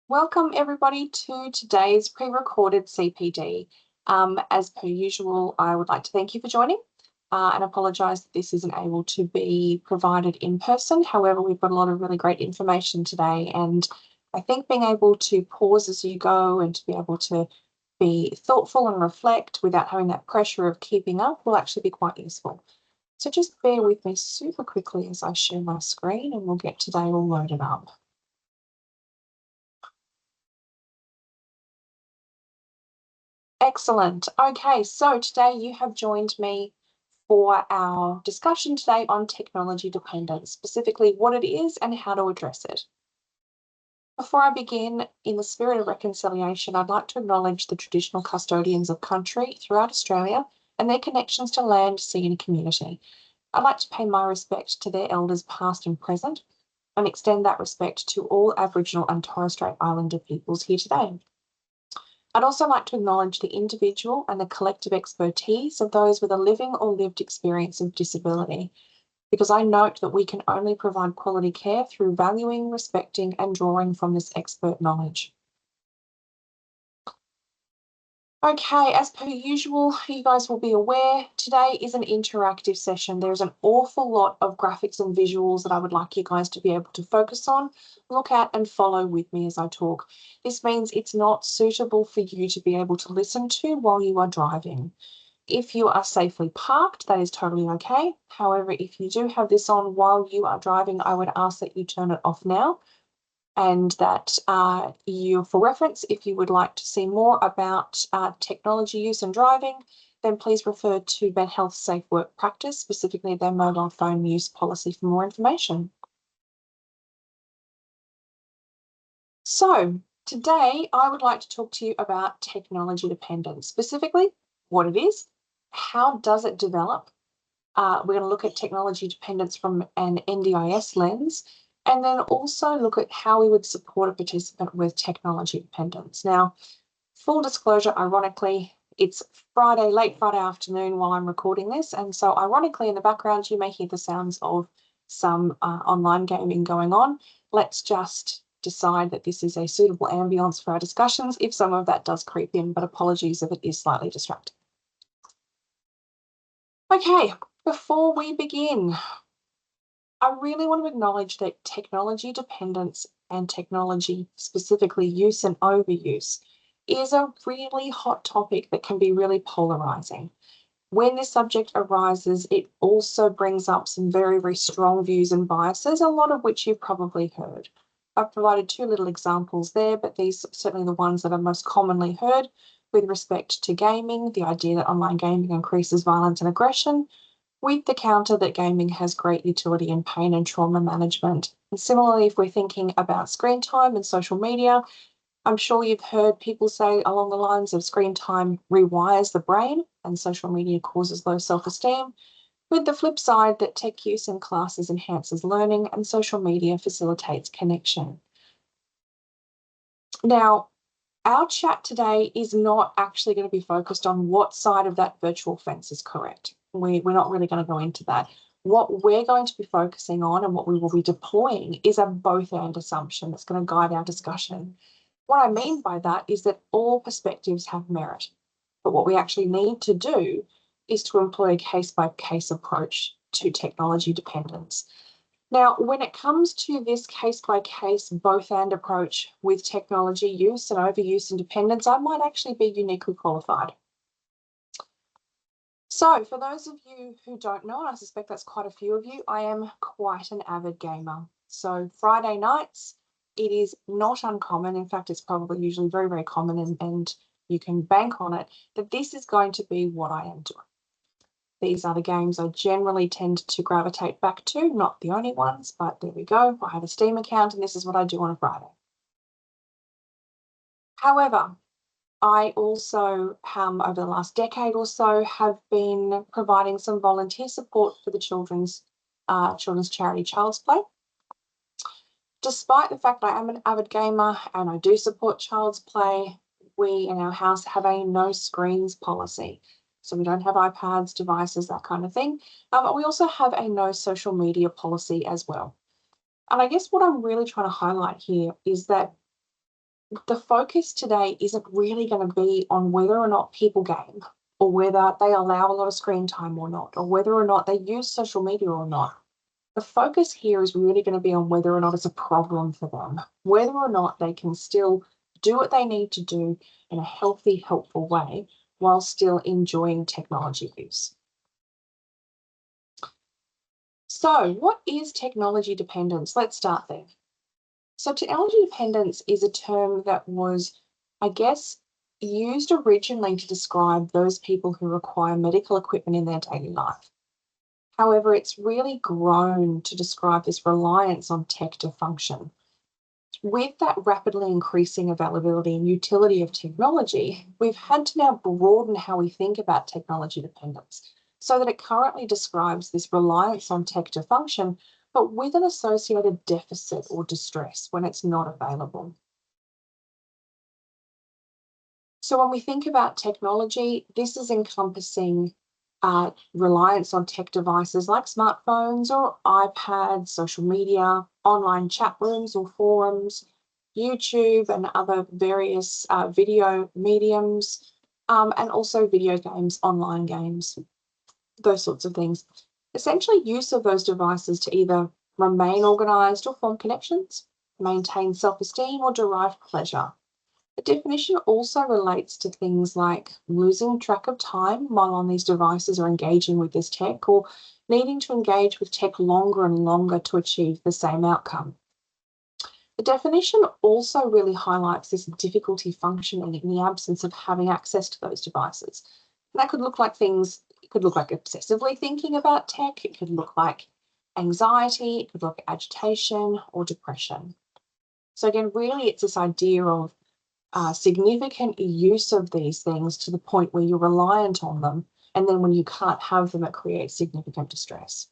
Welcome everybody to today's pre-recorded CPD. As per usual, I would like to thank you for joining and apologise that this isn't able to be provided in person. However, we've got a lot of really great information today, and I think being able to pause as you go and to be able to be thoughtful and reflect without having that pressure of keeping up will actually be quite useful. So just bear with me super quickly as I share my screen and we'll get today all loaded up. Excellent. Okay, so today you have joined me for our discussion today on technology dependence, specifically what it is and how to address it. Before I begin, in the spirit of reconciliation, I'd like to acknowledge the traditional custodians of country throughout Australia and their connections to land, sea and community. I'd like to pay my respect to their elders past and present and extend that respect to all Aboriginal and Torres Strait Islander peoples here today. I'd also like to acknowledge the individual and the collective expertise of those with a living or lived experience of disability, because I note that we can only provide quality care through valuing, respecting, and drawing from this expert knowledge. Okay, as per usual, you guys will be aware today is an interactive session. There's an awful lot of graphics and visuals that I would like you guys to be able to focus on, look at and follow with me as I talk. This means it's not suitable for you to be able to listen to while you are driving. If you are safely parked, that is totally okay. However, if you do have this on while you are driving, I would ask that you turn it off now, and that for reference, if you would like to see more about technology use and driving, then please refer to Mental Health Safe Work Practice, specifically their mobile phone use policy for more information. So today I would like to talk to you about technology dependence, specifically what it is, how does it develop. We're going to look at technology dependence from an NDIS lens, and then also look at how we would support a participant with technology dependence. Now, full disclosure, ironically, it's Friday, late Friday afternoon while I'm recording this, and so ironically in the background you may hear the sounds of some online gaming going on. Let's just decide that this is a suitable ambience for our discussions if some of that does creep in, but apologies if it is slightly distracting. Okay, before we begin, I really want to acknowledge that technology dependence and technology, specifically use and overuse, is a really hot topic that can be really polarizing. When this subject arises, it also brings up some very, very strong views and biases, a lot of which you've probably heard. I've provided two little examples there, but these are certainly the ones that are most commonly heard with respect to gaming, the idea that online gaming increases violence and aggression, with the counter that gaming has great utility in pain and trauma management. And similarly, if we're thinking about screen time and social media, I'm sure you've heard people say along the lines of screen time rewires the brain and social media causes low self-esteem, with the flip side that tech use in classes enhances learning and social media facilitates connection. Now, our chat today is not actually going to be focused on what side of that virtual fence is correct. We're not really going to go into that. What we're going to be focusing on and what we will be deploying is a both and assumption that's going to guide our discussion. What I mean by that is that all perspectives have merit, but what we actually need to do is to employ a case-by-case approach to technology dependence. Now, when it comes to this case-by-case both and approach with technology use and overuse and dependence, I might actually be uniquely qualified. So for those of you who don't know, and I suspect that's quite a few of you, I am quite an avid gamer. So Friday nights, it is not uncommon. In fact, it's probably usually very, very common and you can bank on it that this is going to be what I am doing. These are the games I generally tend to gravitate back to, not the only ones, but there we go. I have a Steam account and this is what I do on a Friday. However, I also, over the last decade or so, have been providing some volunteer support for the children's charity Child's Play. Despite the fact that I am an avid gamer and I do support Child's Play, we in our house have a no screens policy. So we don't have iPads, devices, that kind of thing. But we also have a no social media policy as well. And I guess what I'm really trying to highlight here is that the focus today isn't really going to be on whether or not people game, or whether they allow a lot of screen time or not, or whether or not they use social media or not. The focus here is really going to be on whether or not it's a problem for them, whether or not they can still do what they need to do in a healthy, helpful way while still enjoying technology use. So, what is technology dependence? Let's start there. So, technology dependence is a term that was, I guess, used originally to describe those people who require medical equipment in their daily life. However, it's really grown to describe this reliance on tech to function. With that rapidly increasing availability and utility of technology, we've had to now broaden how we think about technology dependence so that it currently describes this reliance on tech to function, but with an associated deficit or distress when it's not available. So when we think about technology, this is encompassing reliance on tech devices like smartphones or iPads, social media, online chat rooms or forums, YouTube and other various video mediums, and also video games, online games, those sorts of things. Essentially, use of those devices to either remain organized or form connections, maintain self esteem, or derive pleasure. The definition also relates to things like losing track of time while on these devices or engaging with this tech, or needing to engage with tech longer and longer to achieve the same outcome. The definition also really highlights this difficulty functioning in the absence of having access to those devices. And that could look like things, it could look like obsessively thinking about tech, it could look like anxiety, it could look like agitation or depression. So again, really it's this idea of significant use of these things to the point where you're reliant on them. And then when you can't have them, it creates significant distress.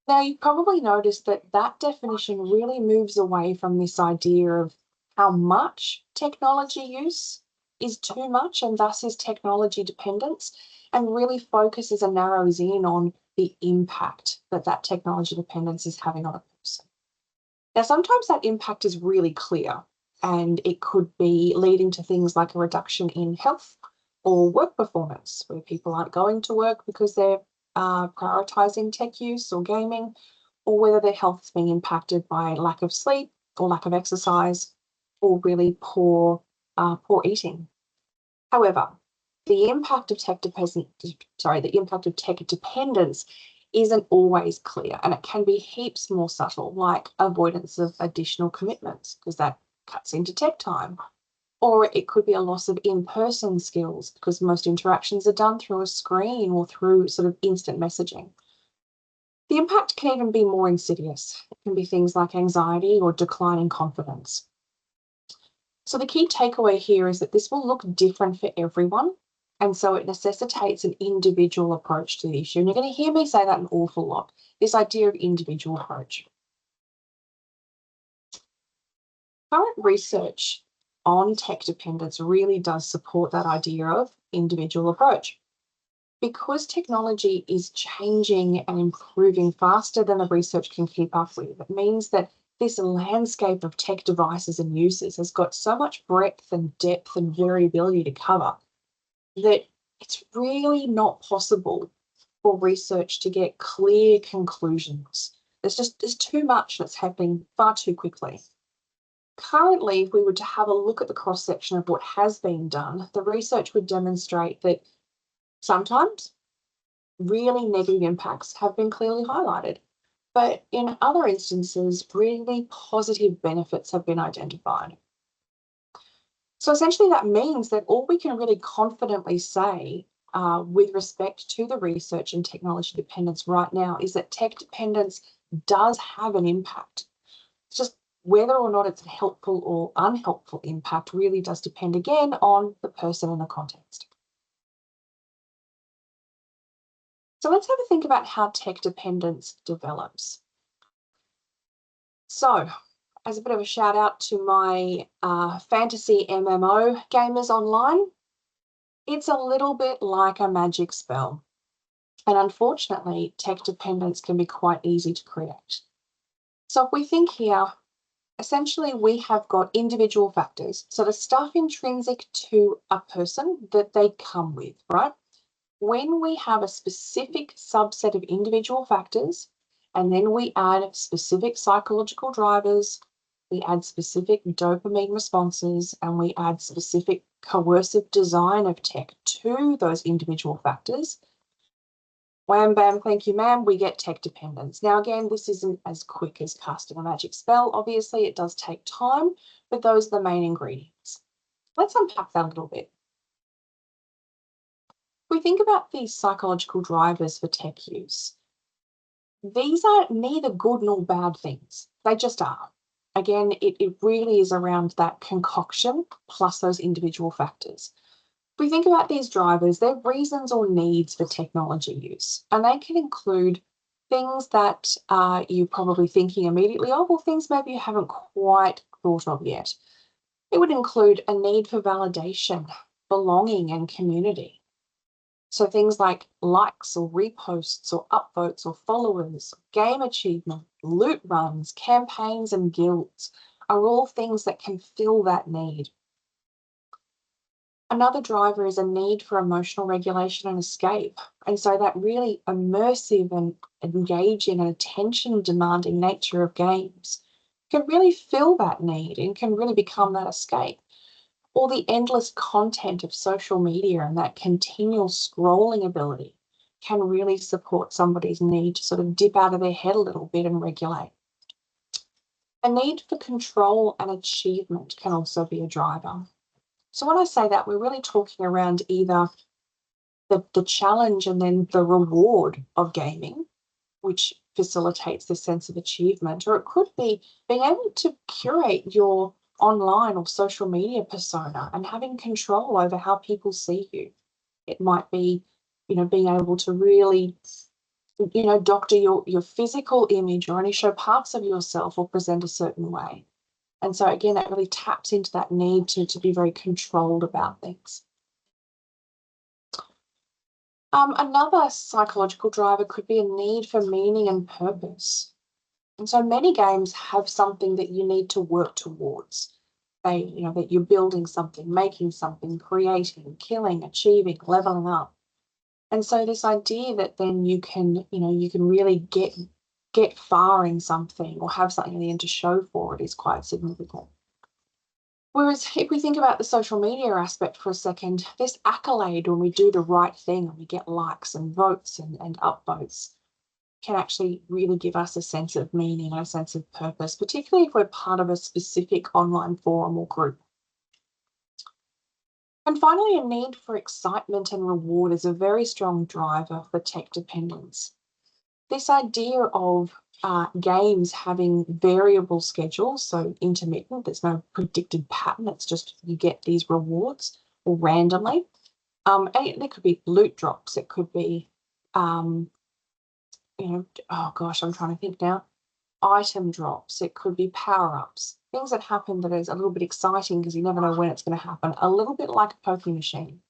Now, you probably noticed that that definition really moves away from this idea of how much technology use is too much and thus is technology dependence, and really focuses and narrows in on the impact that that technology dependence is having on a person. Now, sometimes that impact is really clear, and it could be leading to things like a reduction in health or work performance, where people aren't going to work because they're prioritizing tech use or gaming, or whether their health is being impacted by lack of sleep or lack of exercise, or really poor eating. However, the impact of the impact of tech dependence isn't always clear, and it can be heaps more subtle, like avoidance of additional commitments, because that cuts into tech time. Or it could be a loss of in-person skills because most interactions are done through a screen or through sort of instant messaging. The impact can even be more insidious. It can be things like anxiety or declining confidence. So the key takeaway here is that this will look different for everyone. And so it necessitates an individual approach to the issue. And you're going to hear me say that an awful lot, this idea of individual approach. Current research on tech dependence really does support that idea of individual approach. Because technology is changing and improving faster than the research can keep up with, it means that this landscape of tech devices and uses has got so much breadth and depth and variability to cover that it's really not possible for research to get clear conclusions. There's too much that's happening far too quickly. Currently, if we were to have a look at the cross-section of what has been done, the research would demonstrate that sometimes really negative impacts have been clearly highlighted, but in other instances, really positive benefits have been identified. So essentially that means that all we can really confidently say with respect to the research in technology dependence right now is that tech dependence does have an impact. It's just whether or not it's a helpful or unhelpful impact really does depend again on the person and the context. So let's have a think about how tech dependence develops. So, as a bit of a shout out to my fantasy MMO gamers online, it's a little bit like a magic spell. And unfortunately, tech dependence can be quite easy to create. So if we think here, Essentially, we have got individual factors. So the stuff intrinsic to a person that they come with, right? When we have a specific subset of individual factors, and then we add specific psychological drivers, we add specific dopamine responses, and we add specific coercive design of tech to those individual factors, wham, bam, thank you, ma'am, we get tech dependence. Now, again, this isn't as quick as casting a magic spell. Obviously, it does take time, but those are the main ingredients. Let's unpack that a little bit. If we think about these psychological drivers for tech use, these are neither good nor bad things. They just are. Again, it really is around that concoction plus those individual factors. If we think about these drivers, they're reasons or needs for technology use, and they can include things that you're probably thinking immediately of, or things maybe you haven't quite thought of yet. It would include a need for validation, belonging, and community. So things like likes or reposts or upvotes or followers, game achievement, loot runs, campaigns, and guilds are all things that can fill that need. Another driver is a need for emotional regulation and escape. And so that really immersive and engaging and attention demanding nature of games can really fill that need and can really become that escape. Or the endless content of social media and that continual scrolling ability can really support somebody's need to sort of dip out of their head a little bit and regulate. A need for control and achievement can also be a driver. So when I say that, we're really talking around either the challenge and then the reward of gaming, which facilitates the sense of achievement, or it could be being able to curate your online or social media persona and having control over how people see you. It might be, being able to really, doctor your physical image or only show parts of yourself or present a certain way. And so again, that really taps into that need to be very controlled about things. Another psychological driver could be a need for meaning and purpose. And so many games have something that you need to work towards. That you're building something, making something, creating, killing, achieving, leveling up. And so this idea that then you can really get far in something or have something in the end to show for it is quite significant. Whereas if we think about the social media aspect for a second, this accolade when we do the right thing and we get likes and votes and upvotes can actually really give us a sense of meaning and a sense of purpose, particularly if we're part of a specific online forum or group. And finally, a need for excitement and reward is a very strong driver for tech dependence. This idea of games having variable schedules, so intermittent, there's no predicted pattern, it's just you get these rewards or randomly. And there could be loot drops, it could be, oh gosh, I'm trying to think now, item drops, it could be power-ups, things that happen that is a little bit exciting because you never know when it's going to happen, a little bit like a poker machine.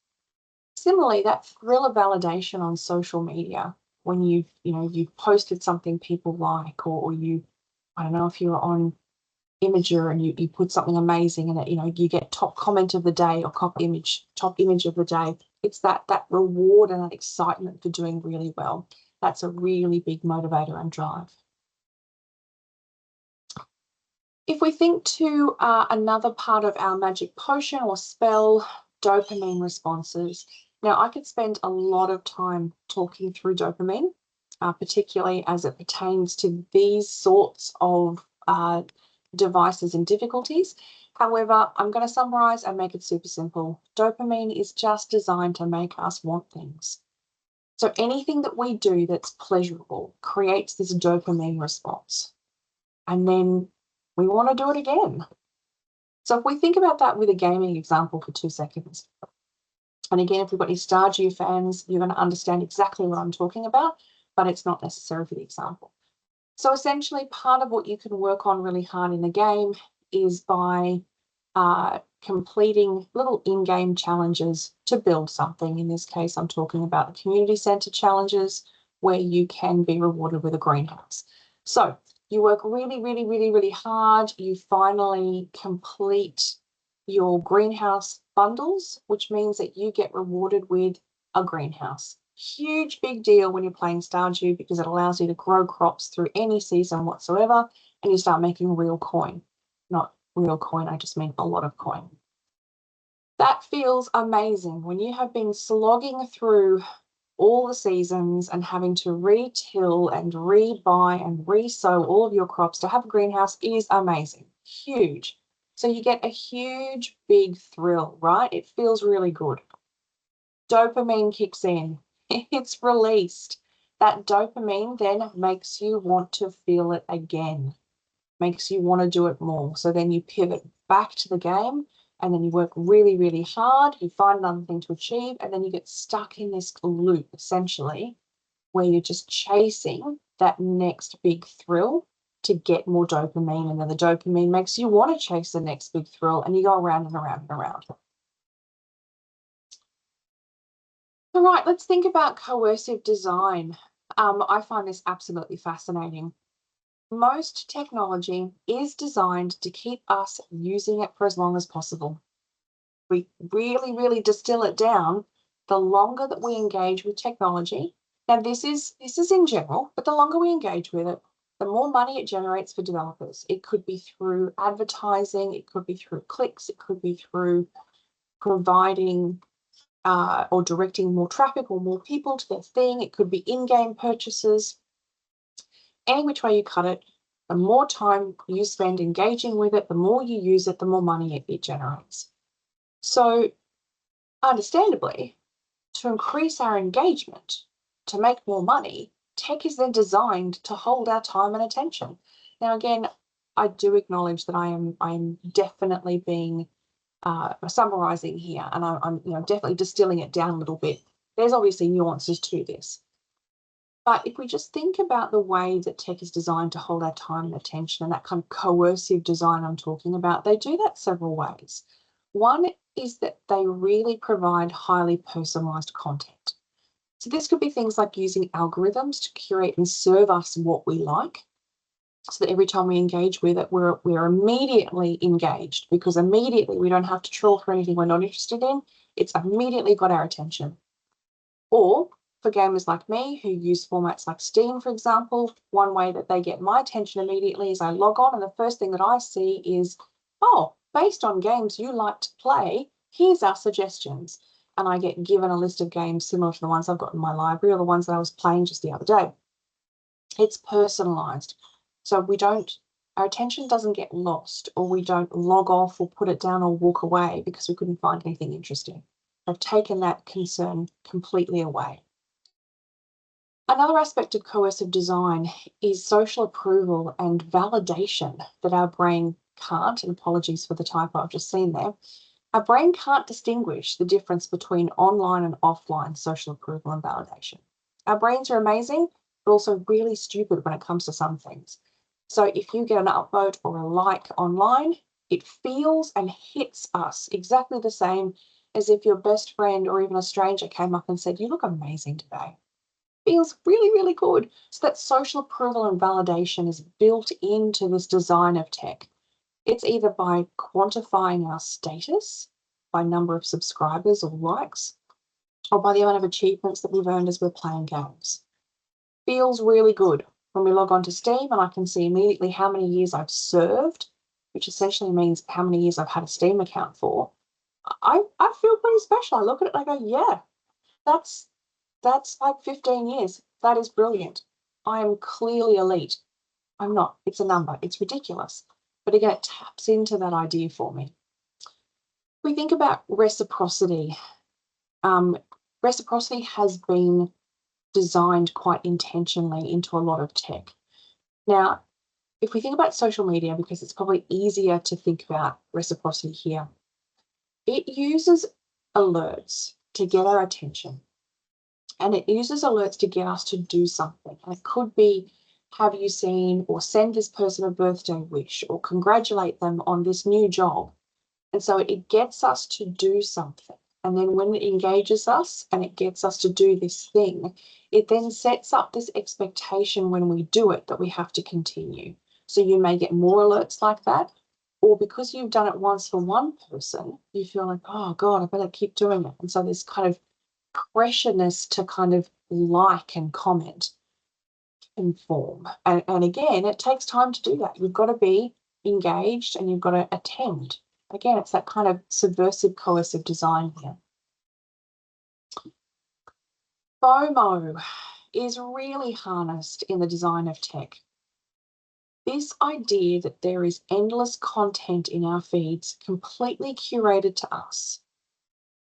Similarly, that thrill of validation on social media, when you've posted something people like, or you, I don't know if you're on Imager and you put something amazing in it, you get top comment of the day or top image of the day. It's that reward and that excitement for doing really well. That's a really big motivator and drive. If we think to another part of our magic potion or spell, dopamine responses. Now, I could spend a lot of time talking through dopamine, particularly as it pertains to these sorts of devices and difficulties. However, I'm going to summarize and make it super simple. Dopamine is just designed to make us want things. So anything that we do that's pleasurable creates this dopamine response. And then we want to do it again. So if we think about that with a gaming example for 2 seconds, and again, if we've got any Stardew fans, you're going to understand exactly what I'm talking about, but it's not necessary for the example. So essentially, part of what you can work on really hard in the game is by completing little in-game challenges to build something. In this case, I'm talking about the community center challenges where you can be rewarded with a greenhouse. So You work really, really, really, really hard. You finally complete your greenhouse bundles, which means that you get rewarded with a greenhouse. Huge, big deal when you're playing Stardew because it allows you to grow crops through any season whatsoever, and you start making real coin. Not real coin, I just mean a lot of coin. That feels amazing when you have been slogging through all the seasons and having to re-till and re-buy and re-sow all of your crops. To have a greenhouse is amazing, huge. So you get a huge, big thrill, right? It feels really good. Dopamine kicks in. It's released. That dopamine then makes you want to feel it again, makes you want to do it more. So then you pivot back to the game and then you work really, really hard. You find another thing to achieve, and then you get stuck in this loop, essentially, where you're just chasing that next big thrill to get more dopamine. And then the dopamine makes you want to chase the next big thrill, and you go around and around and around. All right, let's think about coercive design. I find this absolutely fascinating. Most technology is designed to keep us using it for as long as possible. We really, really distill it down. The longer that we engage with technology, now this is in general, but the longer we engage with it, the more money it generates for developers. It could be through advertising, it could be through clicks, it could be through providing or directing more traffic or more people to their thing. It could be in-game purchases. Any which way you cut it, the more time you spend engaging with it, the more you use it, the more money it generates. So understandably, to increase our engagement, to make more money, tech is then designed to hold our time and attention. Now, again, I do acknowledge that I'm definitely being summarizing here, and I'm definitely distilling it down a little bit. There's obviously nuances to this. But if we just think about the way that tech is designed to hold our time and attention, and that kind of coercive design I'm talking about, they do that several ways. One is that they really provide highly personalized content. So this could be things like using algorithms to curate and serve us what we like, so that every time we engage with it, we're immediately engaged, because immediately we don't have to trawl for anything we're not interested in. It's immediately got our attention. Or for gamers like me who use formats like Steam, for example, one way that they get my attention immediately is I log on and the first thing that I see is, oh, based on games you like to play, here's our suggestions. And I get given a list of games similar to the ones I've got in my library or the ones that I was playing just the other day. It's personalized. So our attention doesn't get lost, or we don't log off or put it down or walk away because we couldn't find anything interesting. They've taken that concern completely away. Another aspect of coercive design is social approval and validation that our brain can't, and apologies for the typo I've just seen there, our brain can't distinguish the difference between online and offline social approval and validation. Our brains are amazing, but also really stupid when it comes to some things. So if you get an upvote or a like online, it feels and hits us exactly the same as if your best friend or even a stranger came up and said, "You look amazing today." Feels really, really good. So that social approval and validation is built into this design of tech. It's either by quantifying our status by number of subscribers or likes, or by the amount of achievements that we've earned as we're playing games. Feels really good when we log on to Steam and I can see immediately how many years I've served, which essentially means how many years I've had a Steam account for. I feel pretty special. I look at it and I go, yeah, that's like 15 years. That is brilliant. I am clearly elite. I'm not. It's a number. It's ridiculous. But again, it taps into that idea for me. We think about reciprocity. Reciprocity has been designed quite intentionally into a lot of tech. Now, if we think about social media, because it's probably easier to think about reciprocity here, it uses alerts to get our attention. And it uses alerts to get us to do something. And it could be, have you seen, or send this person a birthday wish, or congratulate them on this new job. And so it gets us to do something. And then when it engages us and it gets us to do this thing, it then sets up this expectation when we do it that we have to continue. So you may get more alerts like that, or because you've done it once for one person, you feel like, oh God, I better keep doing it. And so there's kind of pressureness to kind of like and comment and form. And again, it takes time to do that. You've got to be engaged and you've got to attend. Again, it's that kind of subversive, coercive design here. FOMO is really harnessed in the design of tech. This idea that there is endless content in our feeds completely curated to us,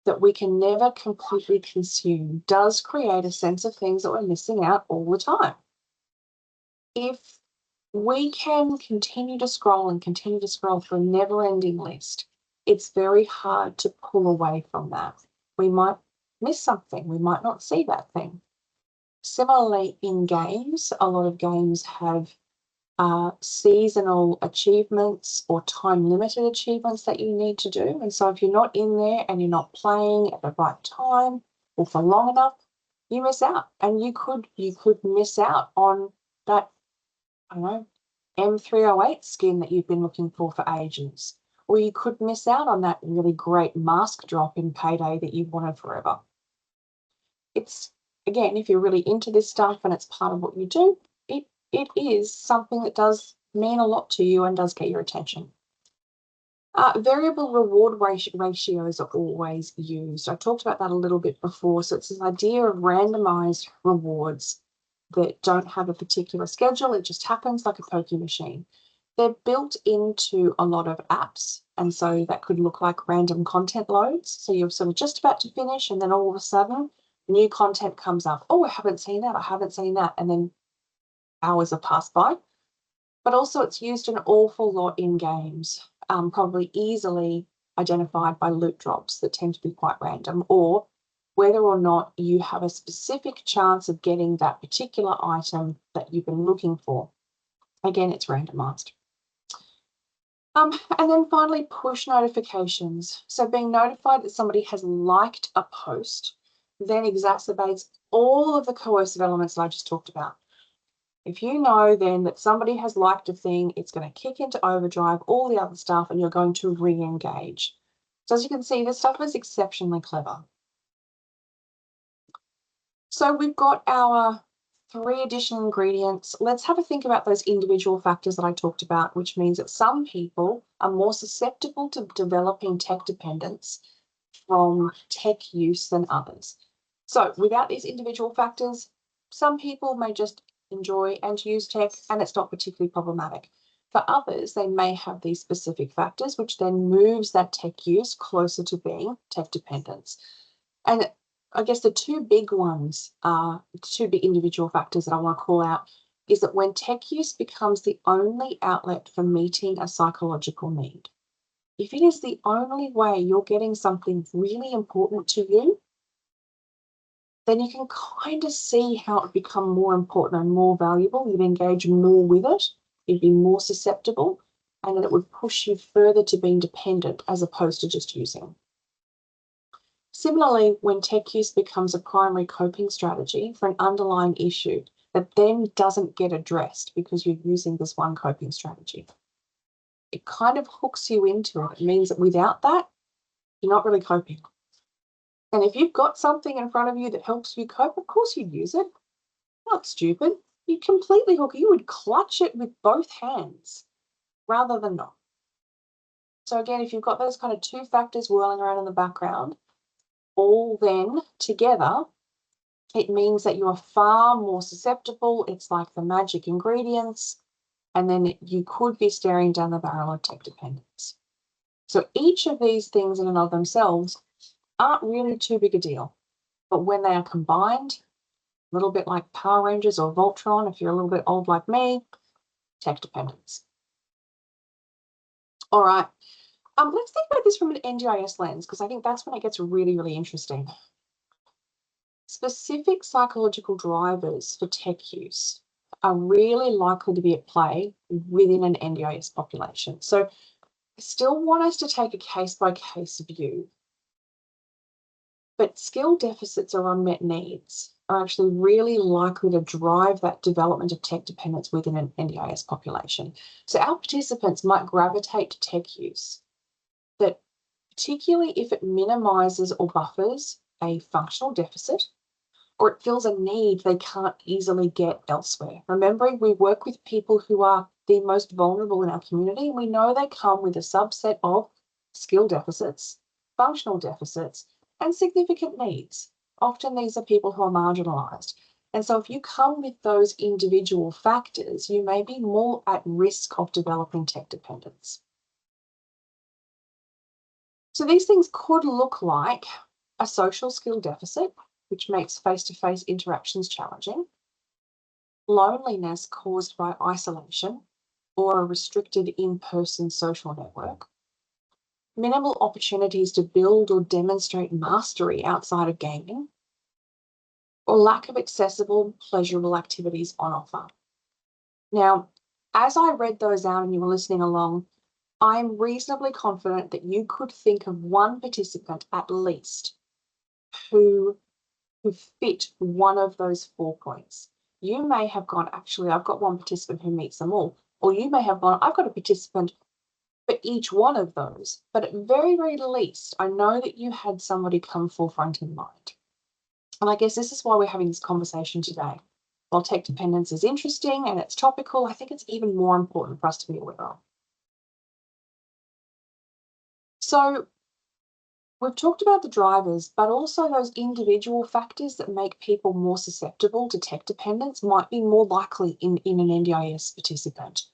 that we can never completely consume, does create a sense of things that we're missing out all the time. If we can continue to scroll and continue to scroll through a never-ending list, it's very hard to pull away from that. We might miss something. We might not see that thing. Similarly, in games, a lot of games have seasonal achievements or time-limited achievements that you need to do. And so if you're not in there and you're not playing at the right time or for long enough, you miss out. And you could miss out on that, I don't know, M308 skin that you've been looking for ages. Or you could miss out on that really great mask drop in Payday that you've wanted forever. It's, again, if you're really into this stuff and it's part of what you do, it is something that does mean a lot to you and does get your attention. Variable reward ratios are always used. I talked about that a little bit before. So it's this idea of randomized rewards that don't have a particular schedule. It just happens like a poker machine. They're built into a lot of apps. And so that could look like random content loads. So you're sort of just about to finish and then all of a sudden new content comes up. Oh, I haven't seen that. I haven't seen that. And then hours have passed by. But also it's used an awful lot in games, probably easily identified by loot drops that tend to be quite random, or whether or not you have a specific chance of getting that particular item that you've been looking for. Again, it's randomized. And then finally, push notifications. So being notified that somebody has liked a post then exacerbates all of the coercive elements that I just talked about. If you know then that somebody has liked a thing, it's going to kick into overdrive, all the other stuff, and you're going to re-engage. So as you can see, this stuff is exceptionally clever. So we've got our 3 additional ingredients. Let's have a think about those individual factors that I talked about, which means that some people are more susceptible to developing tech dependence from tech use than others. So without these individual factors, some people may just enjoy and use tech and it's not particularly problematic. For others, they may have these specific factors, which then moves that tech use closer to being tech dependence. And I guess the 2 big ones are 2 big individual factors that I want to call out is that when tech use becomes the only outlet for meeting a psychological need. If it is the only way you're getting something really important to you, then you can kind of see how it become more important and more valuable. You'd engage more with it, you'd be more susceptible, and then it would push you further to being dependent as opposed to just using. Similarly, when tech use becomes a primary coping strategy for an underlying issue that then doesn't get addressed because you're using this one coping strategy, it kind of hooks you into it. It means that without that, you're not really coping. And if you've got something in front of you that helps you cope, of course you'd use it. Not stupid. You'd completely hook it. You would clutch it with both hands rather than not. So again, if you've got those kind of 2 factors whirling around in the background, all then together, it means that you are far more susceptible. It's like the magic ingredients. And then you could be staring down the barrel of tech dependence. So each of these things in and of themselves aren't really too big a deal. But when they are combined, a little bit like Power Rangers or Voltron, if you're a little bit old like me, tech dependence. All right, let's think about this from an NDIS lens, because I think that's when it gets really, really interesting. Specific psychological drivers for tech use are really likely to be at play within an NDIS population. So I still want us to take a case-by-case view. But skill deficits or unmet needs are actually really likely to drive that development of tech dependence within an NDIS population. So our participants might gravitate to tech use that, particularly if it minimizes or buffers a functional deficit or it fills a need they can't easily get elsewhere. Remembering we work with people who are the most vulnerable in our community, and we know they come with a subset of skill deficits, functional deficits, and significant needs. Often these are people who are marginalized. And so if you come with those individual factors, you may be more at risk of developing tech dependence. So these things could look like a social skill deficit, which makes face-to-face interactions challenging, loneliness caused by isolation or a restricted in-person social network, minimal opportunities to build or demonstrate mastery outside of gaming, or lack of accessible, pleasurable activities on offer. Now, as I read those out and you were listening along, I'm reasonably confident that you could think of one participant at least who fit one of those 4 points. You may have gone, actually, I've got one participant who meets them all. Or you may have gone, I've got a participant for each one of those. But at very, very least, I know that you had somebody come forefront in mind. And I guess this is why we're having this conversation today. While tech dependence is interesting and it's topical, I think it's even more important for us to be aware of. So we've talked about the drivers, but also those individual factors that make people more susceptible to tech dependence might be more likely in an NDIS participant.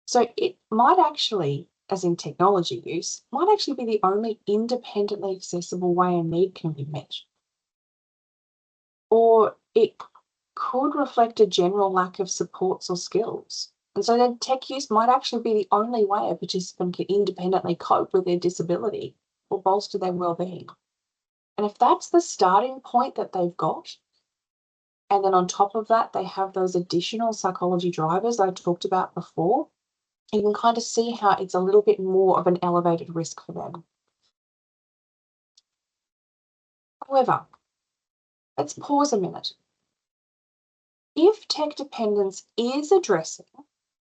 So it might actually, as in technology use, might actually be the only independently accessible way a need can be met. Or it could reflect a general lack of supports or skills. And so then tech use might actually be the only way a participant can independently cope with their disability or bolster their well-being. And if that's the starting point that they've got, and then on top of that, they have those additional psychology drivers I talked about before, you can kind of see how it's a little bit more of an elevated risk for them. However, let's pause a minute. If tech dependence is addressing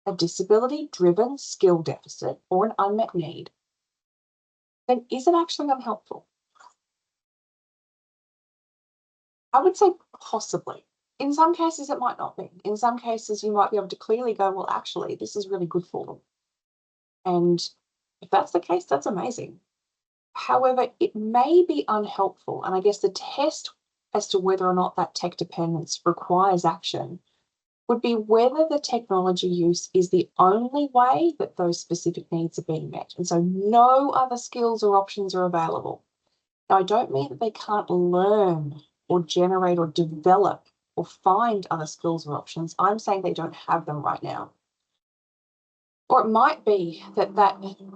a disability-driven skill deficit or an unmet need, then is it actually unhelpful? I would say possibly. In some cases, it might not be. In some cases, you might be able to clearly go, well, actually, this is really good for them. And if that's the case, that's amazing. However, it may be unhelpful. And I guess the test as to whether or not that tech dependence requires action would be whether the technology use is the only way that those specific needs are being met. And so no other skills or options are available. Now, I don't mean that they can't learn or generate or develop or find other skills or options. I'm saying they don't have them right now. Or it might be that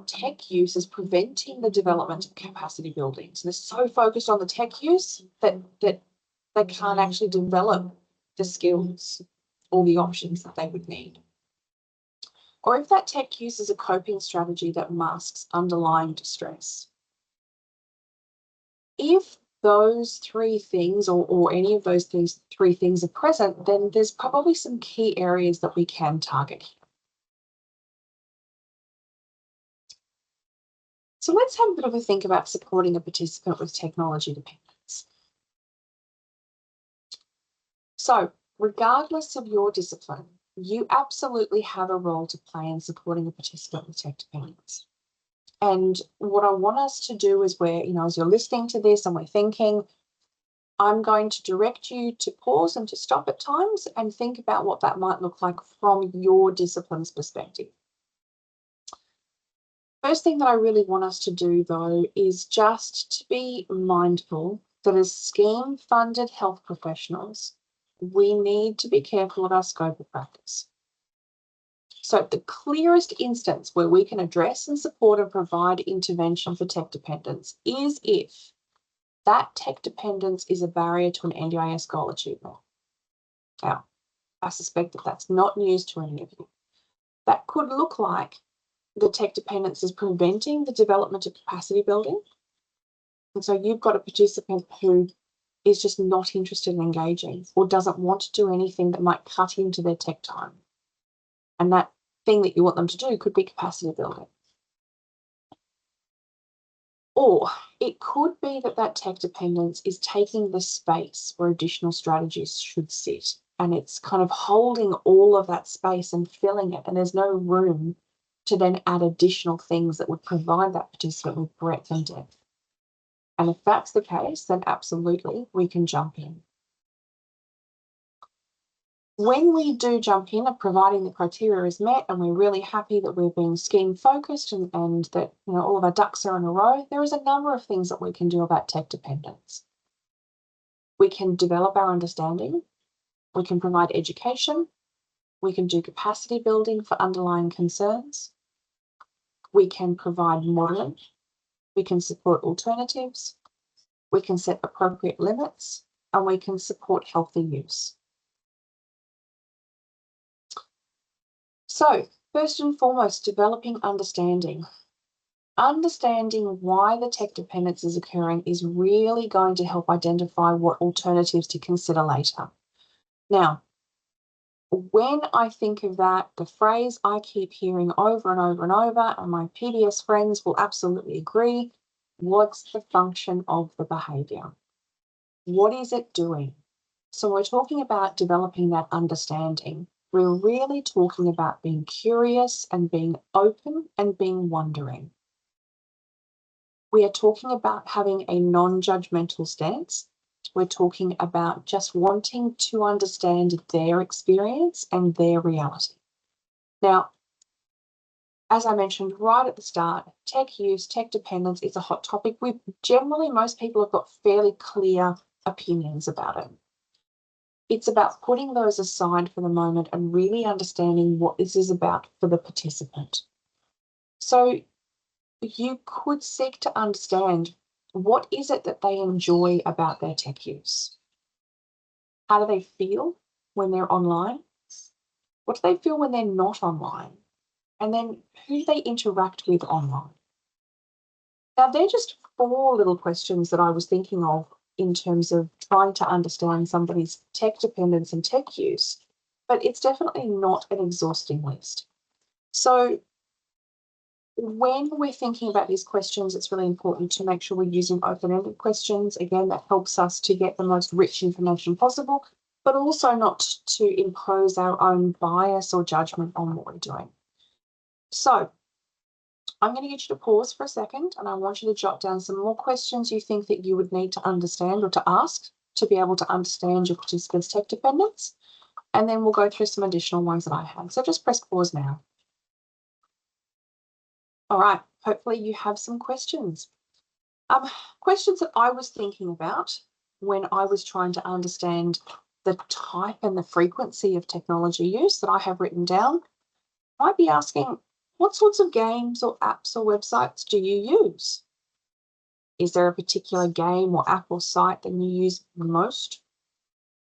tech use is preventing the development of capacity building. So they're so focused on the tech use that they can't actually develop the skills or the options that they would need. Or if that tech use is a coping strategy that masks underlying distress. If those 3 things or any of those 3 things are present, then there's probably some key areas that we can target here. So let's have a bit of a think about supporting a participant with technology dependence. So regardless of your discipline, you absolutely have a role to play in supporting a participant with tech dependence. And what I want us to do is as you're listening to this and we're thinking, I'm going to direct you to pause and to stop at times and think about what that might look like from your discipline's perspective. First thing that I really want us to do, though, is just to be mindful that as scheme-funded health professionals, we need to be careful of our scope of practice. So the clearest instance where we can address and support and provide intervention for tech dependence is if that tech dependence is a barrier to an NDIS goal achievement. Now, I suspect that that's not news to any of you. That could look like the tech dependence is preventing the development of capacity building, And so you've got a participant who is just not interested in engaging or doesn't want to do anything that might cut into their tech time. And that thing that you want them to do could be capacity building. Or it could be that that tech dependence is taking the space where additional strategies should sit. And it's kind of holding all of that space and filling it. And there's no room to then add additional things that would provide that participant with breadth and depth. And if that's the case, then absolutely we can jump in. When we do jump in, providing the criteria is met and we're really happy that we're being scheme focused and that all of our ducks are in a row, there is a number of things that we can do about tech dependence. We can develop our understanding, we can provide education, we can do capacity building for underlying concerns, we can provide modelling, we can support alternatives, we can set appropriate limits, and we can support healthy use. So, first and foremost, developing understanding. Understanding why the tech dependence is occurring is really going to help identify what alternatives to consider later. Now, when I think of that, the phrase I keep hearing over and over and over, and my PBS friends will absolutely agree, what's the function of the behaviour? What is it doing? So we're talking about developing that understanding. We're really talking about being curious and being open and being wondering. We are talking about having a non-judgmental stance. We're talking about just wanting to understand their experience and their reality. Now, as I mentioned right at the start, tech use, tech dependence is a hot topic. Most people have got fairly clear opinions about it. It's about putting those aside for the moment and really understanding what this is about for the participant. So you could seek to understand, what is it that they enjoy about their tech use? How do they feel when they're online? What do they feel when they're not online? And then who do they interact with online? Now, they're just 4 little questions that I was thinking of in terms of trying to understand somebody's tech dependence and tech use, but it's definitely not an exhausting list. So when we're thinking about these questions, it's really important to make sure we're using open-ended questions. Again, that helps us to get the most rich information possible, but also not to impose our own bias or judgment on what we're doing. So I'm going to get you to pause for a second, and I want you to jot down some more questions you think that you would need to understand or to ask to be able to understand your participants' tech dependence. And then we'll go through some additional ones that I have. So just press pause now. All right, hopefully you have some questions. Questions that I was thinking about when I was trying to understand the type and the frequency of technology use that I have written down, might be asking, what sorts of games or apps or websites do you use? Is there a particular game or app or site that you use the most?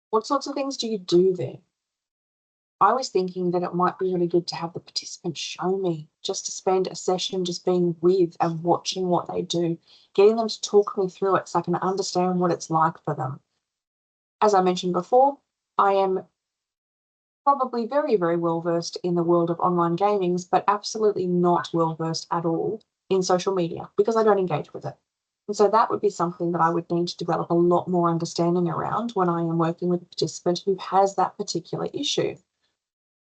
What sorts of things do you do there? I was thinking that it might be really good to have the participants show me, just to spend a session just being with and watching what they do, getting them to talk me through it so I can understand what it's like for them. As I mentioned before, I am probably very, very well versed in the world of online gamings, but absolutely not well versed at all in social media because I don't engage with it. And so that would be something that I would need to develop a lot more understanding around when I am working with a participant who has that particular issue.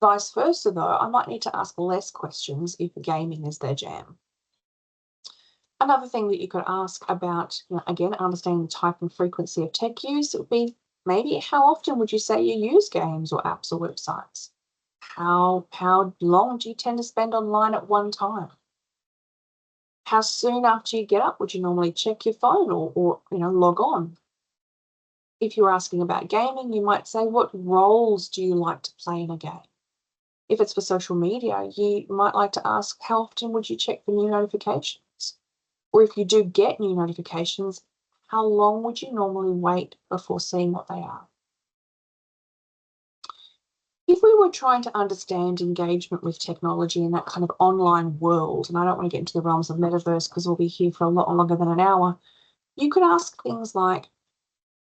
Vice versa, though, I might need to ask less questions if gaming is their jam. Another thing that you could ask about, again, understanding the type and frequency of tech use, would be maybe how often would you say you use games or apps or websites? How long do you tend to spend online at one time? How soon after you get up would you normally check your phone or log on? If you're asking about gaming, you might say, what roles do you like to play in a game? If it's for social media, you might like to ask, how often would you check for new notifications? Or if you do get new notifications, how long would you normally wait before seeing what they are? If we were trying to understand engagement with technology in that kind of online world, and I don't want to get into the realms of metaverse because we'll be here for a lot longer than an hour, You could ask things like,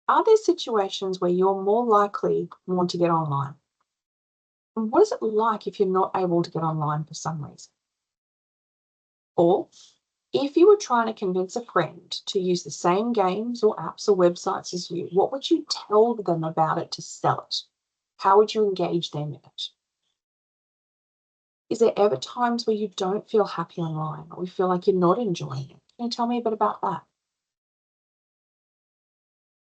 are there situations where you're more likely to want to get online? And what is it like if you're not able to get online for some reason? Or if you were trying to convince a friend to use the same games or apps or websites as you, what would you tell them about it to sell it? How would you engage them in it? Is there ever times where you don't feel happy online or you feel like you're not enjoying it? Can you tell me a bit about that?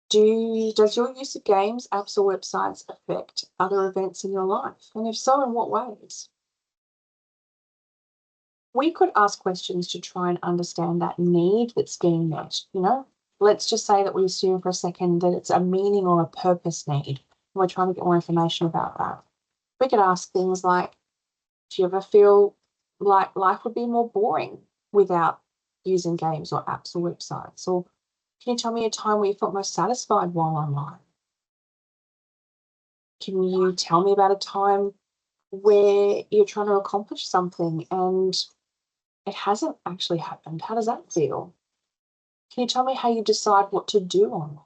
Does your use of games, apps, or websites affect other events in your life? And if so, in what ways? We could ask questions to try and understand that need that's being met. Let's just say that we assume for a second that it's a meaning or a purpose need. And we're trying to get more information about that. We could ask things like, do you ever feel like life would be more boring without using games or apps or websites? Or can you tell me a time where you felt most satisfied while online? Can you tell me about a time where you're trying to accomplish something and it hasn't actually happened? How does that feel? Can you tell me how you decide what to do on?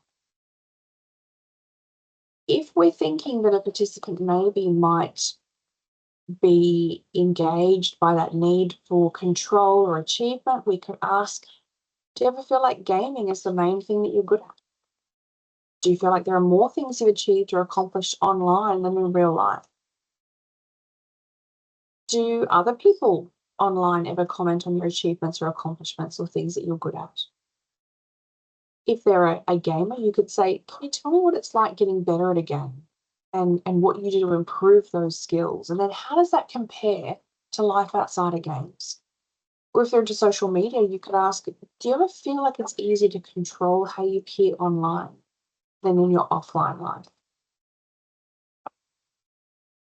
If we're thinking that a participant maybe might be engaged by that need for control or achievement, we could ask, do you ever feel like gaming is the main thing that you're good at? Do you feel like there are more things you've achieved or accomplished online than in real life? Do other people online ever comment on your achievements or accomplishments or things that you're good at? If they're a gamer, you could say, can you tell me what it's like getting better at a game and what you do to improve those skills? And then how does that compare to life outside of games? Or if they're into social media, you could ask, do you ever feel like it's easier to control how you appear online than in your offline life?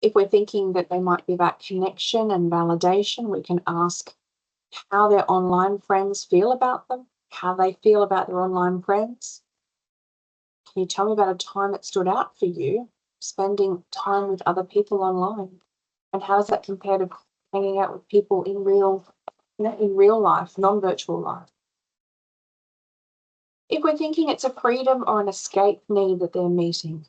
If we're thinking that they might be about connection and validation, we can ask how their online friends feel about them, how they feel about their online friends. Can you tell me about a time that stood out for you, spending time with other people online? And how does that compare to hanging out with people in real life, non-virtual life? If we're thinking it's a freedom or an escape need that they're meeting,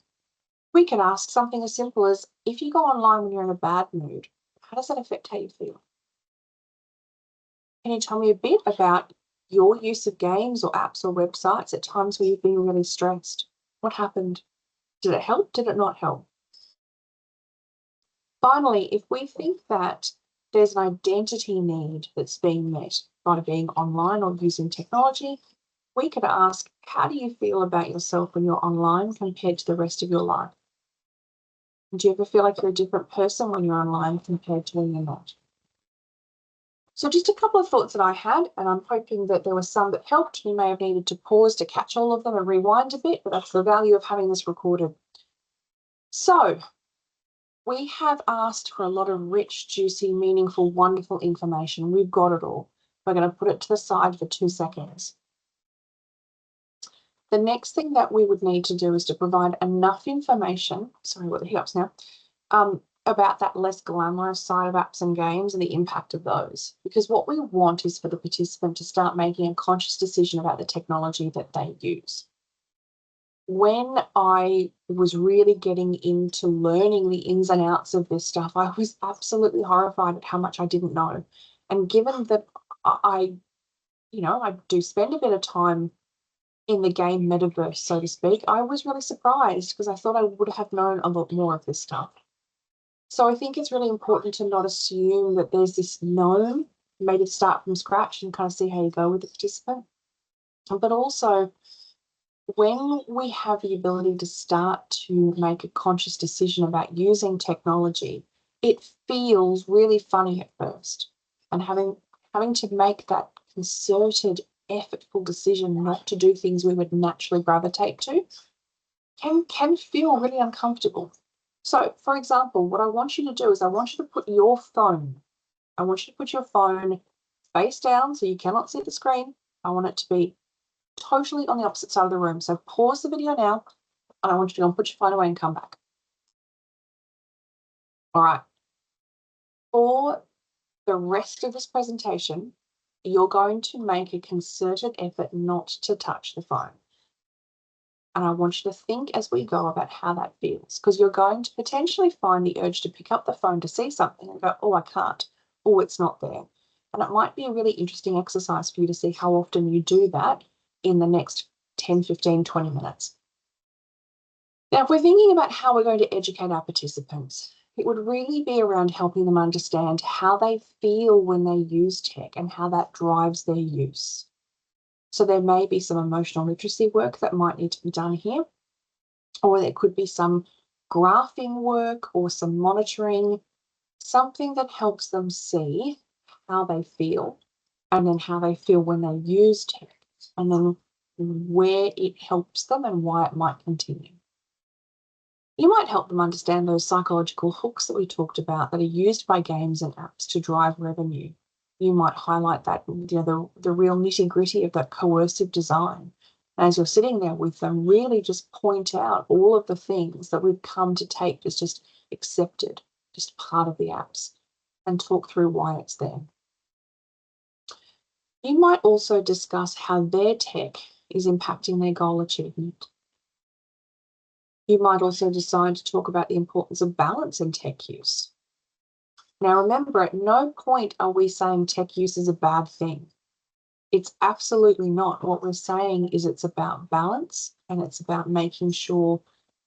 we can ask something as simple as, if you go online when you're in a bad mood, how does that affect how you feel? Can you tell me a bit about your use of games or apps or websites at times where you've been really stressed? What happened? Did it help? Did it not help? Finally, if we think that there's an identity need that's being met by being online or using technology, we could ask, how do you feel about yourself when you're online compared to the rest of your life? Do you ever feel like you're a different person when you're online compared to when you're not? So just a couple of thoughts that I had, and I'm hoping that there were some that helped. You may have needed to pause to catch all of them and rewind a bit, but that's the value of having this recorded. So we have asked for a lot of rich, juicy, meaningful, wonderful information. We've got it all. We're going to put it to the side for 2 seconds. The next thing that we would need to do is to provide enough information, sorry, what the hiccups now, about that less glamorous side of apps and games and the impact of those. Because what we want is for the participant to start making a conscious decision about the technology that they use. When I was really getting into learning the ins and outs of this stuff, I was absolutely horrified at how much I didn't know. And given that I do spend a bit of time in the game metaverse, so to speak, I was really surprised because I thought I would have known a lot more of this stuff. So I think it's really important to not assume that there's this known, maybe start from scratch and kind of see how you go with the participant. But also, when we have the ability to start to make a conscious decision about using technology, it feels really funny at first. And having to make that concerted, effortful decision not to do things we would naturally gravitate to can feel really uncomfortable. So, for example, what I want you to do is I want you to put your phone face down so you cannot see the screen. I want it to be totally on the opposite side of the room. So pause the video now, and I want you to go and put your phone away and come back. All right. For the rest of this presentation, you're going to make a concerted effort not to touch the phone. And I want you to think as we go about how that feels, because you're going to potentially find the urge to pick up the phone to see something and go, oh, I can't. Oh, it's not there. And it might be a really interesting exercise for you to see how often you do that in the next 10, 15, 20 minutes. Now, if we're thinking about how we're going to educate our participants, it would really be around helping them understand how they feel when they use tech and how that drives their use. So there may be some emotional literacy work that might need to be done here, or there could be some graphing work or some monitoring, something that helps them see how they feel and then how they feel when they use tech, and then where it helps them and why it might continue. You might help them understand those psychological hooks that we talked about that are used by games and apps to drive revenue. You might highlight that, the real nitty-gritty of that coercive design. As you're sitting there with them, really just point out all of the things that we've come to take as just accepted, just part of the apps, and talk through why it's there. You might also discuss how their tech is impacting their goal achievement. You might also decide to talk about the importance of balance in tech use. Now, remember, at no point are we saying tech use is a bad thing. It's absolutely not. What we're saying is it's about balance, and it's about making sure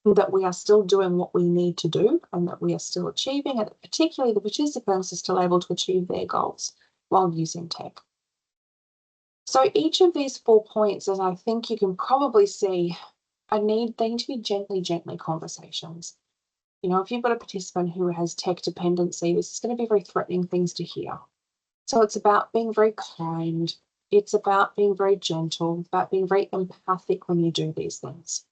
that we are still doing what we need to do and that we are still achieving, and particularly the participants are still able to achieve their goals while using tech. So each of these 4 points, as I think you can probably see, they need to be gently conversations. If you've got a participant who has tech dependency, this is going to be very threatening things to hear. So it's about being very kind. It's about being very gentle, about being very empathic when you do these things.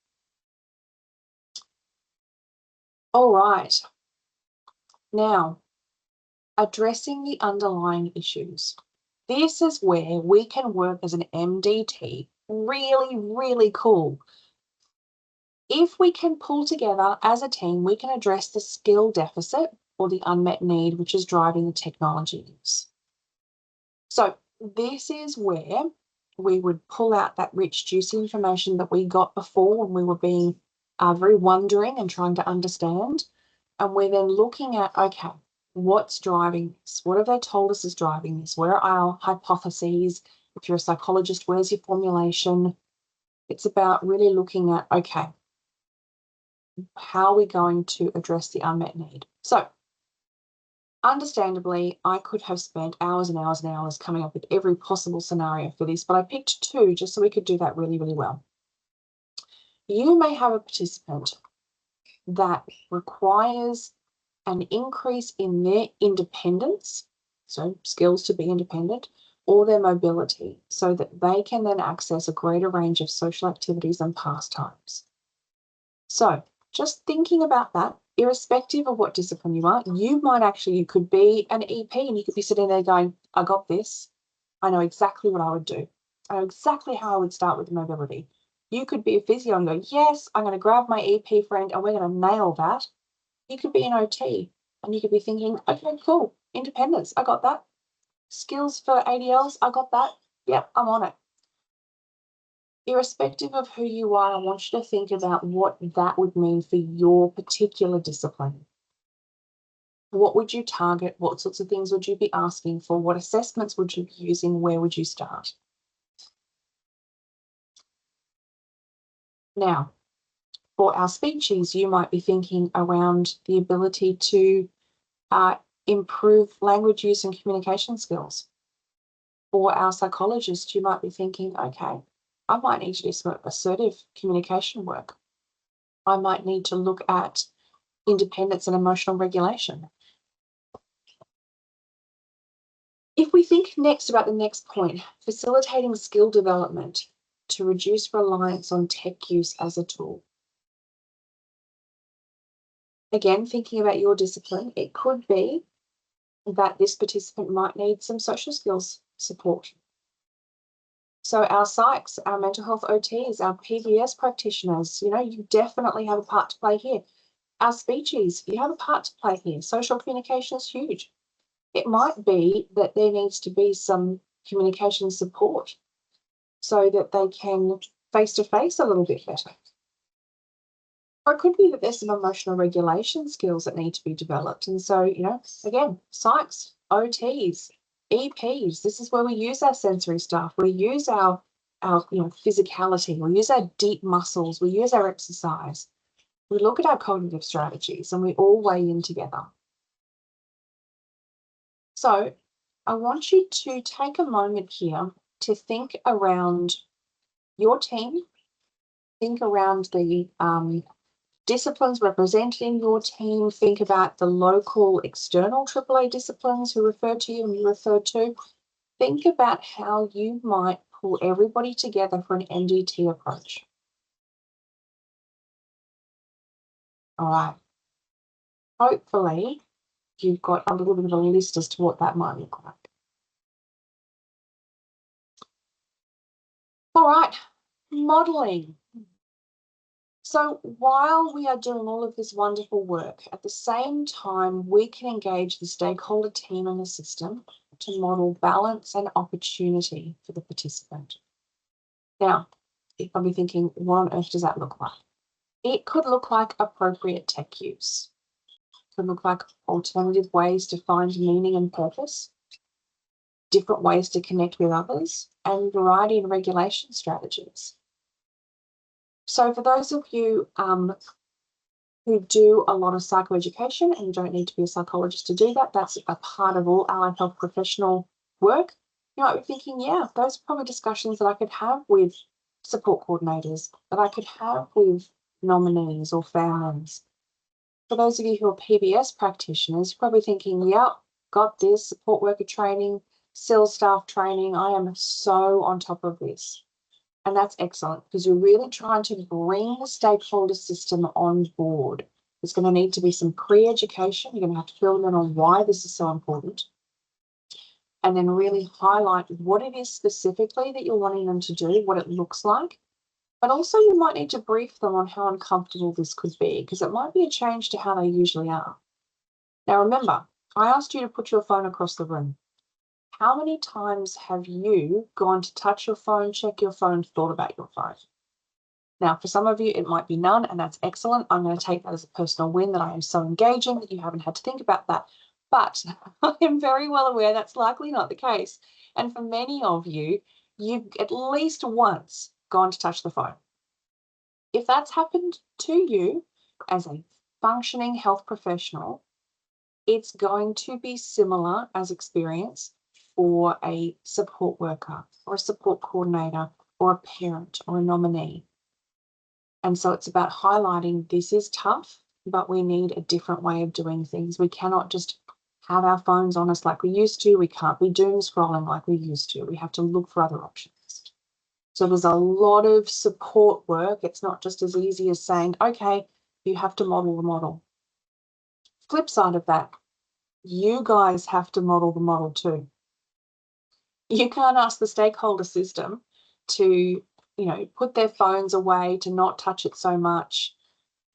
All right. Now, addressing the underlying issues. This is where we can work as an MDT really cool. If we can pull together as a team, we can address the skill deficit or the unmet need, which is driving the technology use. So this is where we would pull out that rich, juicy information that we got before when we were being very wondering and trying to understand. And we're then looking at, okay, what's driving this? What have they told us is driving this? Where are our hypotheses? If you're a psychologist, where's your formulation? It's about really looking at, okay, how are we going to address the unmet need? So, understandably, I could have spent hours and hours and hours coming up with every possible scenario for this, but I picked 2 just so we could do that really well. You may have a participant that requires an increase in their independence, so skills to be independent, or their mobility, so that they can then access a greater range of social activities and pastimes. So, just thinking about that, irrespective of what discipline you are, you could be an EP and you could be sitting there going, I got this. I know exactly what I would do. I know exactly how I would start with mobility. You could be a physio and go, yes, I'm going to grab my EP friend and we're going to nail that. You could be an OT and you could be thinking, okay, cool, independence, I got that. Skills for ADLs, I got that. Yep, I'm on it. Irrespective of who you are, I want you to think about what that would mean for your particular discipline. What would you target? What sorts of things would you be asking for? What assessments would you be using? Where would you start? Now, for our speeches, you might be thinking around the ability to improve language use and communication skills. For our psychologists, you might be thinking, okay, I might need to do some assertive communication work. I might need to look at independence and emotional regulation. If we think next about the next point, facilitating skill development to reduce reliance on tech use as a tool. Again, thinking about your discipline, it could be that this participant might need some social skills support. So our psychs, our mental health OTs, our PBS practitioners, you definitely have a part to play here. Our speechies, you have a part to play here. Social communication is huge. It might be that there needs to be some communication support so that they can face-to-face a little bit better. Or it could be that there's some emotional regulation skills that need to be developed. And so, again, psychs, OTs, EPs, this is where we use our sensory stuff. We use our physicality. We use our deep muscles. We use our exercise. We look at our cognitive strategies and we all weigh in together. So I want you to take a moment here to think around your team, think around the disciplines representing your team, think about the local external AAA disciplines who refer to you and you refer to. Think about how you might pull everybody together for an NDT approach. All right. Hopefully, you've got a little bit of a list as to what that might look like. All right, modelling. So while we are doing all of this wonderful work, at the same time, we can engage the stakeholder team in the system to model balance and opportunity for the participant. Now, if I'm thinking, what on earth does that look like? It could look like appropriate tech use. It could look like alternative ways to find meaning and purpose, different ways to connect with others, and variety and regulation strategies. So for those of you who do a lot of psychoeducation, and you don't need to be a psychologist to do that, that's a part of all allied health professional work, you might be thinking, yeah, those are probably discussions that I could have with support coordinators, that I could have with nominees or families. For those of you who are PBS practitioners, you're probably thinking, yeah, got this, support worker training, SIL staff training, I am so on top of this. And that's excellent because you're really trying to bring the stakeholder system on board. There's going to need to be some pre-education. You're going to have to fill them in on why this is so important. And then really highlight what it is specifically that you're wanting them to do, what it looks like. But also you might need to brief them on how uncomfortable this could be because it might be a change to how they usually are. Now remember, I asked you to put your phone across the room. How many times have you gone to touch your phone, check your phone, thought about your phone? Now, for some of you, it might be none, and that's excellent. I'm going to take that as a personal win that I am so engaging that you haven't had to think about that. But I am very well aware that's likely not the case. And for many of you, you've at least once gone to touch the phone. If that's happened to you as a functioning health professional, it's going to be similar as experience for a support worker or a support coordinator or a parent or a nominee. And so it's about highlighting this is tough, but we need a different way of doing things. We cannot just have our phones on us like we used to. We can't be doom scrolling like we used to. We have to look for other options. So there's a lot of support work. It's not just as easy as saying, okay, you have to model the model. Flip side of that, you guys have to model the model too. You can't ask the stakeholder system to, put their phones away, to not touch it so much,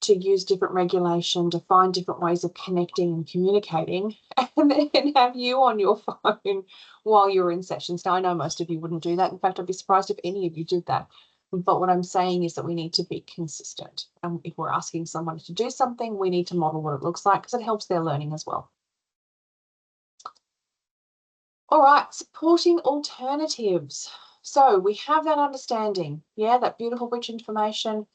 to use different regulation, to find different ways of connecting and communicating, and then have you on your phone while you're in sessions. Now, I know most of you wouldn't do that. In fact, I'd be surprised if any of you did that. But what I'm saying is that we need to be consistent. And if we're asking someone to do something, we need to model what it looks like because it helps their learning as well. All right, supporting alternatives. So we have that understanding, that beautiful, rich information.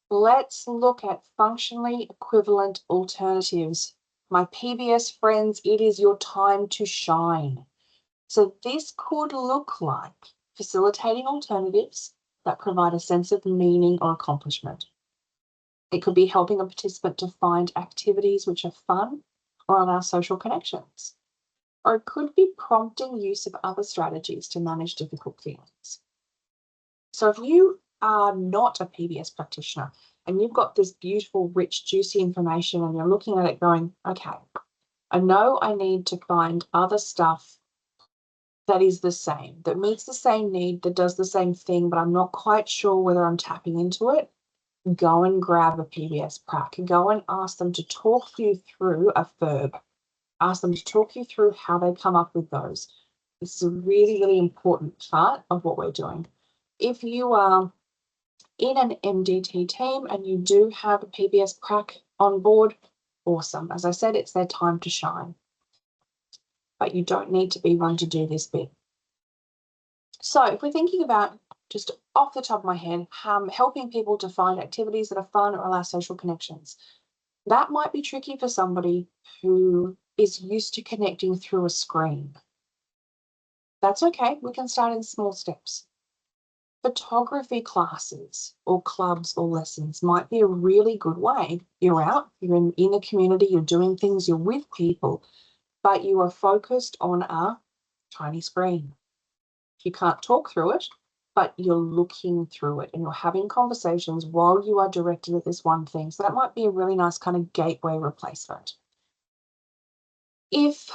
Let's look at functionally equivalent alternatives. My PBS friends, it is your time to shine. So this could look like facilitating alternatives that provide a sense of meaning or accomplishment. It could be helping a participant to find activities which are fun or allow social connections. Or it could be prompting use of other strategies to manage difficult feelings. So if you are not a PBS practitioner and you've got this beautiful, rich, juicy information and you're looking at it going, okay, I know I need to find other stuff that is the same, that meets the same need, that does the same thing, but I'm not quite sure whether I'm tapping into it, go and grab a PBS prac. Go and ask them to talk you through a FERB. Ask them to talk you through how they come up with those. This is a really, really important part of what we're doing. If you are in an MDT team and you do have a PBS prac on board, awesome. As I said, it's their time to shine. But you don't need to be one to do this bit. So if we're thinking about, just off the top of my head, helping people to find activities that are fun or allow social connections, that might be tricky for somebody who is used to connecting through a screen. That's okay. We can start in small steps. Photography classes or clubs or lessons might be a really good way. You're out, you're in the community, you're doing things, you're with people, but you are focused on a tiny screen. You can't talk through it, but you're looking through it and you're having conversations while you are directed at this one thing. So that might be a really nice kind of gateway replacement. If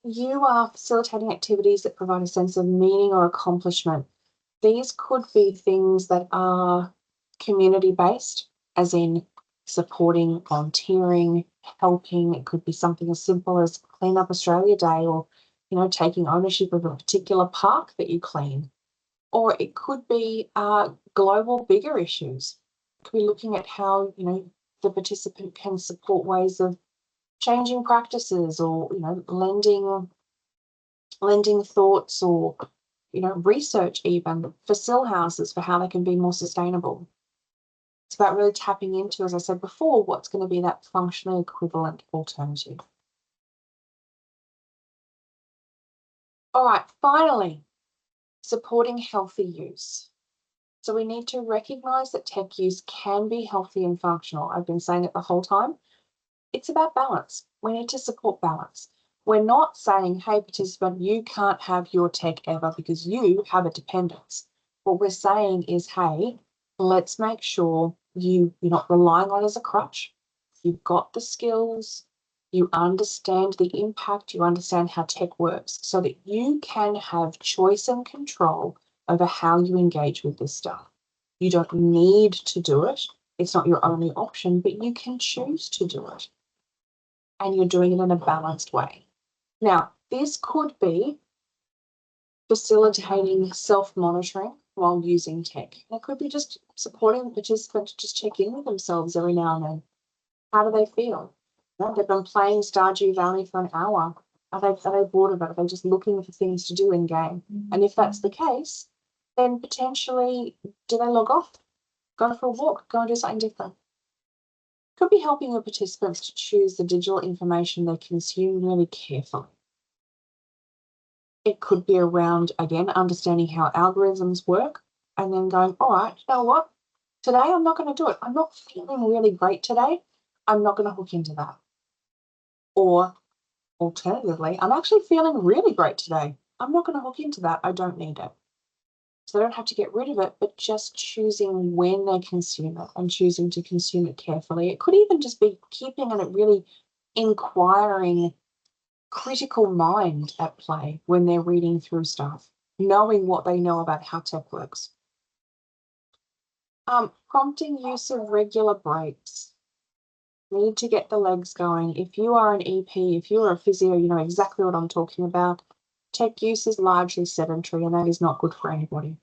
you are facilitating activities that provide a sense of meaning or accomplishment, these could be things that are community-based, as in supporting, volunteering, helping. It could be something as simple as Clean Up Australia Day, or, taking ownership of a particular park that you clean. Or it could be global, bigger issues. It could be looking at how, the participant can support ways of changing practices, or, lending thoughts, or, research even for still houses for how they can be more sustainable. It's about really tapping into, as I said before, what's going to be that functionally equivalent alternative. All right, finally, supporting healthy use. So we need to recognise that tech use can be healthy and functional. I've been saying it the whole time. It's about balance. We need to support balance. We're not saying, hey, participant, you can't have your tech ever because you have a dependence. What we're saying is, hey, let's make sure you're not relying on it as a crutch. You've got the skills, you understand the impact, you understand how tech works, so that you can have choice and control over how you engage with this stuff. You don't need to do it. It's not your only option, but you can choose to do it. And you're doing it in a balanced way. Now, this could be facilitating self-monitoring while using tech. It could be just supporting the participant to just check in with themselves every now and then. How do they feel? They've been playing Stardew Valley for an hour. Are they bored of it? Are they just looking for things to do in game? And if that's the case, then potentially, do they log off? Go for a walk, go and do something different. Could be helping the participants to choose the digital information they consume really carefully. It could be around, again, understanding how algorithms work and then going, all right, you know what? Today I'm not going to do it. I'm not feeling really great today. I'm not going to hook into that. Or alternatively, I'm actually feeling really great today. I'm not going to hook into that. I don't need it. So they don't have to get rid of it, but just choosing when they consume it and choosing to consume it carefully. It could even just be keeping a really inquiring, critical mind at play when they're reading through stuff, knowing what they know about how tech works. Prompting use of regular breaks. Need to get the legs going. If you are an EP, if you are a physio, you know exactly what I'm talking about. Tech use is largely sedentary, and that is not good for anybody.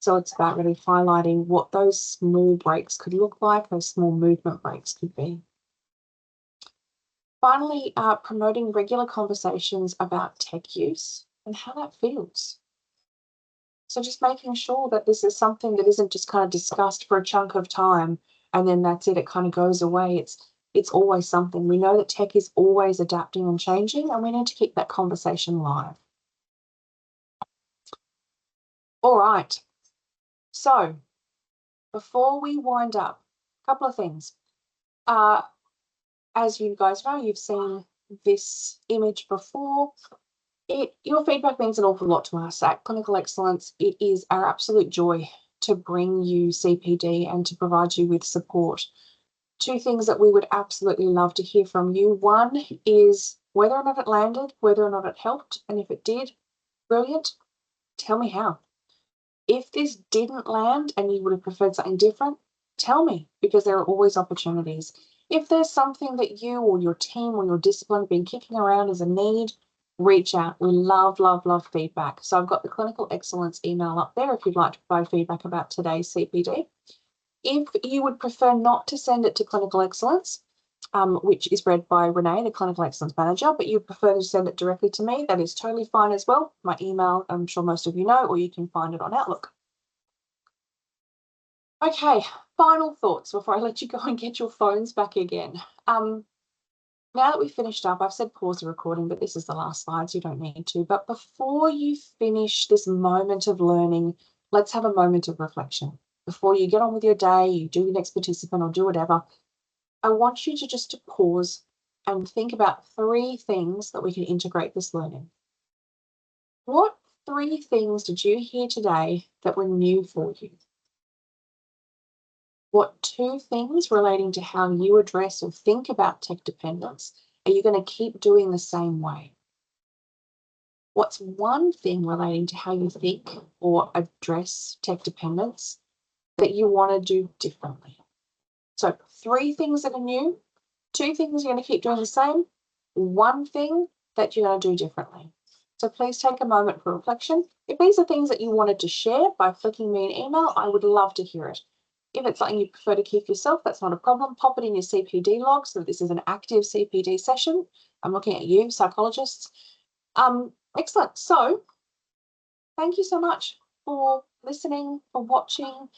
So it's about really highlighting what those small breaks could look like, those small movement breaks could be. Finally, promoting regular conversations about tech use and how that feels. So just making sure that this is something that isn't just kind of discussed for a chunk of time and then that's it, it kind of goes away. It's always something. We know that tech is always adapting and changing, and we need to keep that conversation live. All right. So before we wind up, a couple of things. As you guys know, you've seen this image before. Your feedback means an awful lot to us at Clinical Excellence. It is our absolute joy to bring you CPD and to provide you with support. Two things that we would absolutely love to hear from you. One is whether or not it landed, whether or not it helped, and if it did, brilliant, tell me how. If this didn't land and you would have preferred something different, tell me, because there are always opportunities. If there's something that you or your team or your discipline have been kicking around as a need, reach out. We love, love, love feedback. So I've got the clinical excellence email up there if you'd like to provide feedback about today's CPD. If you would prefer not to send it to clinical excellence, which is read by Renee, the clinical excellence manager, but you prefer to send it directly to me, that is totally fine as well. My email, I'm sure most of you know, or you can find it on Outlook. Okay, final thoughts before I let you go and get your phones back again. Now that we've finished up, I've said pause the recording, but this is the last slide, so you don't need to. But before you finish this moment of learning, let's have a moment of reflection. Before you get on with your day, you do your next participant or do whatever, I want you to just pause and think about 3 things that we can integrate this learning. What 3 things did you hear today that were new for you? What 2 things relating to how you address or think about tech dependence are you going to keep doing the same way? What's 1 thing relating to how you think or address tech dependence that you want to do differently? So 3 things that are new, 2 things you're going to keep doing the same, 1 thing that you're going to do differently. So please take a moment for reflection. If these are things that you wanted to share by flicking me an email, I would love to hear it. If it's something you prefer to keep yourself, that's not a problem. Pop it in your CPD log so that this is an active CPD session. I'm looking at you, psychologists. Excellent. So thank you so much for listening, for watching,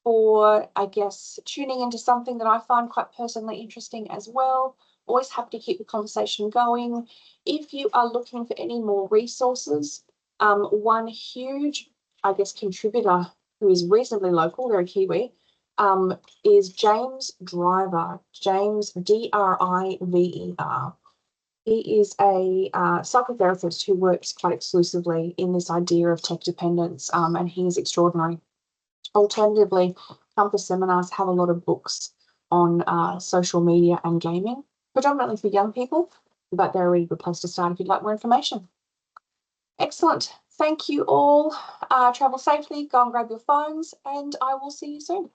for, I guess, tuning into something that I find quite personally interesting as well. Always happy to keep the conversation going. If you are looking for any more resources, one huge, I guess, contributor who is reasonably local, they're a Kiwi, is James Driver, James Driver. He is a psychotherapist who works quite exclusively in this idea of tech dependence, and he is extraordinary. Alternatively, campus seminars have a lot of books on social media and gaming, predominantly for young people, but they're a really good place to start if you'd like more information. Excellent. Thank you all. Travel safely, go and grab your phones, and I will see you soon.